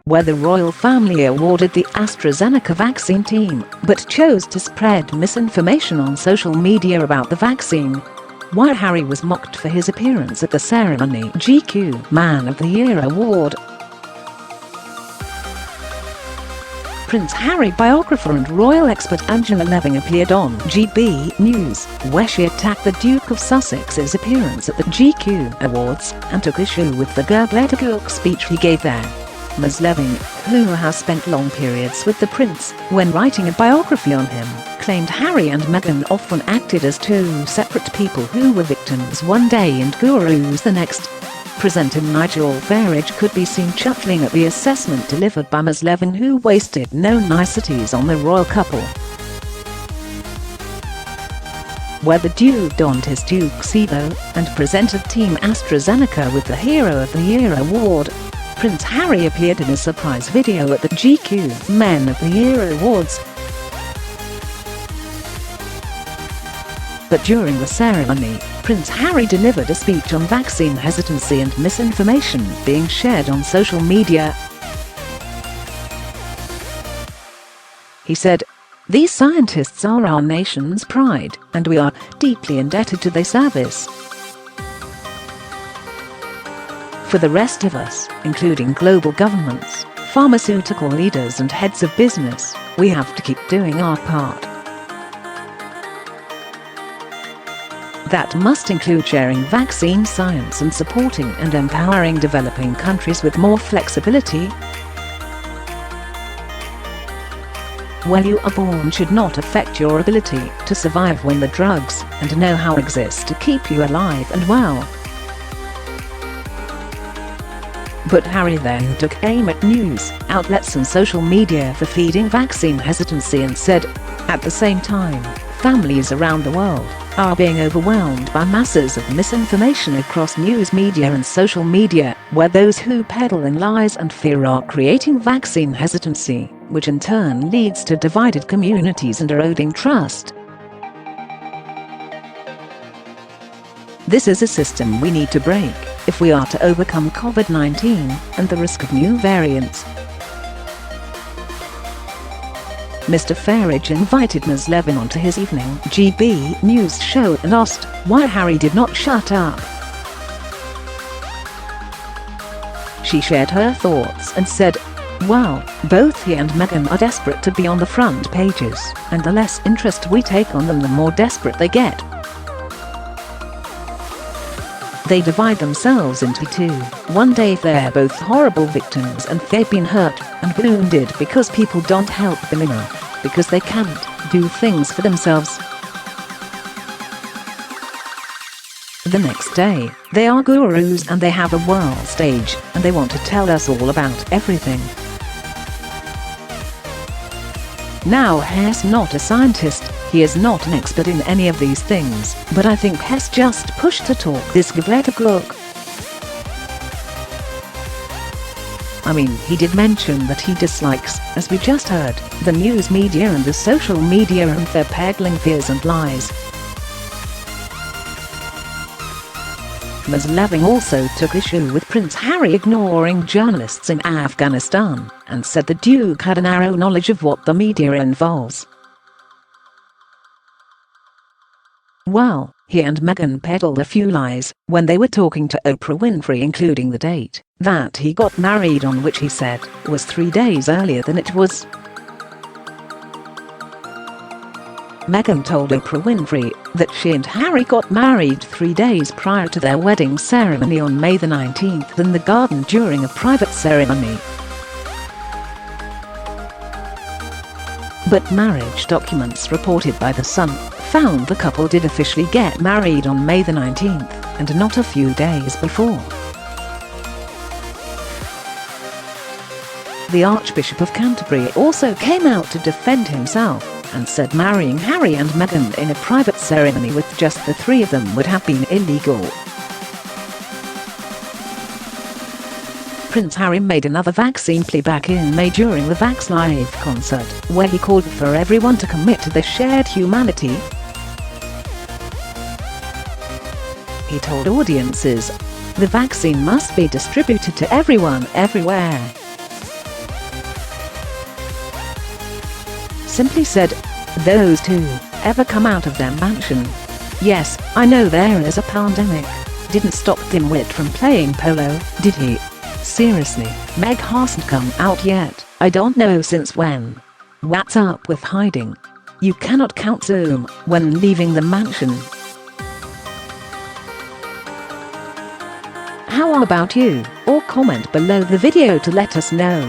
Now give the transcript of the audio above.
where the royal family awarded the AstraZeneca vaccine team, but chose to spread misinformation on social media about the vaccine. While Harry was mocked for his appearance at the ceremony, GQ Man of the Year award. Prince Harry biographer and royal expert Angela Leving appeared on GB News, where she attacked the Duke of Sussex's appearance at the GQ Awards and took issue with the gobbledegook speech he gave there. Ms. Leving, who has spent long periods with the prince when writing a biography on him, claimed Harry and Meghan often acted as two separate people who were victims one day and gurus the next. Presenter Nigel Farage could be seen chuckling at the assessment delivered by Ms. Leving, who wasted no niceties on the royal couple. Where the Duke donned his tuxedo and presented Team AstraZeneca with the Hero of the Year award, Prince Harry appeared in a surprise video at the GQ Men of the Year Awards. But during the ceremony, Prince Harry delivered a speech on vaccine hesitancy and misinformation being shared on social media. He said, "These scientists are our nation's pride, and we are deeply indebted to their service. For the rest of us, including global governments, pharmaceutical leaders and heads of business, we have to keep doing our part. That must include sharing vaccine science and supporting and empowering developing countries with more flexibility. Where you are born should not affect your ability to survive when the drugs and know-how exist to keep you alive and well." But Harry then took aim at news outlets and social media for feeding vaccine hesitancy and said, "At the same time, families around the world are being overwhelmed by masses of misinformation across news media and social media, where those who peddle in lies and fear are creating vaccine hesitancy, which in turn leads to divided communities and eroding trust. This is a system we need to break if we are to overcome COVID-19 and the risk of new variants." Mr. Farage invited Ms. Levin onto his evening GB News show and asked why Harry did not shut up. She shared her thoughts and said, "Well, both he and Meghan are desperate to be on the front pages, and the less interest we take on them, the more desperate they get. They divide themselves into two. One day they're both horrible victims and they've been hurt and wounded because people don't help them enough, because they can't do things for themselves. The next day, they are gurus and they have a world stage and they want to tell us all about everything. Now Hess not a scientist, he is not an expert in any of these things, but I think Hess just pushed to talk this gobbledegook. I mean, he did mention that he dislikes, as we just heard, the news media and the social media and their peddling fears and lies." Ms. Leving also took issue with Prince Harry ignoring journalists in Afghanistan and said the Duke had a narrow knowledge of what the media involves. Well, he and Meghan peddled a few lies when they were talking to Oprah Winfrey, including the date that he got married on, which he said was 3 days earlier than it was. Meghan told Oprah Winfrey that she and Harry got married 3 days prior to their wedding ceremony on May the 19th in the garden during a private ceremony. But marriage documents reported by The Sun found the couple did officially get married on May the 19th and not a few days before. The Archbishop of Canterbury also came out to defend himself and said marrying Harry and Meghan in a private ceremony with just the three of them would have been illegal. Prince Harry made another vaccine plea back in May during the Vax Live concert, where he called for everyone to commit to the shared humanity. He told audiences, "The vaccine must be distributed to everyone, everywhere. simply said, "Those two ever come out of their mansion?" Yes, I know there is a pandemic. Didn't stop Dimwit from playing polo, did he? Seriously, Meg hasn't come out yet. I don't know since when. What's up with hiding? You cannot count Zoom when leaving the mansion. How about you? Or comment below the video to let us know.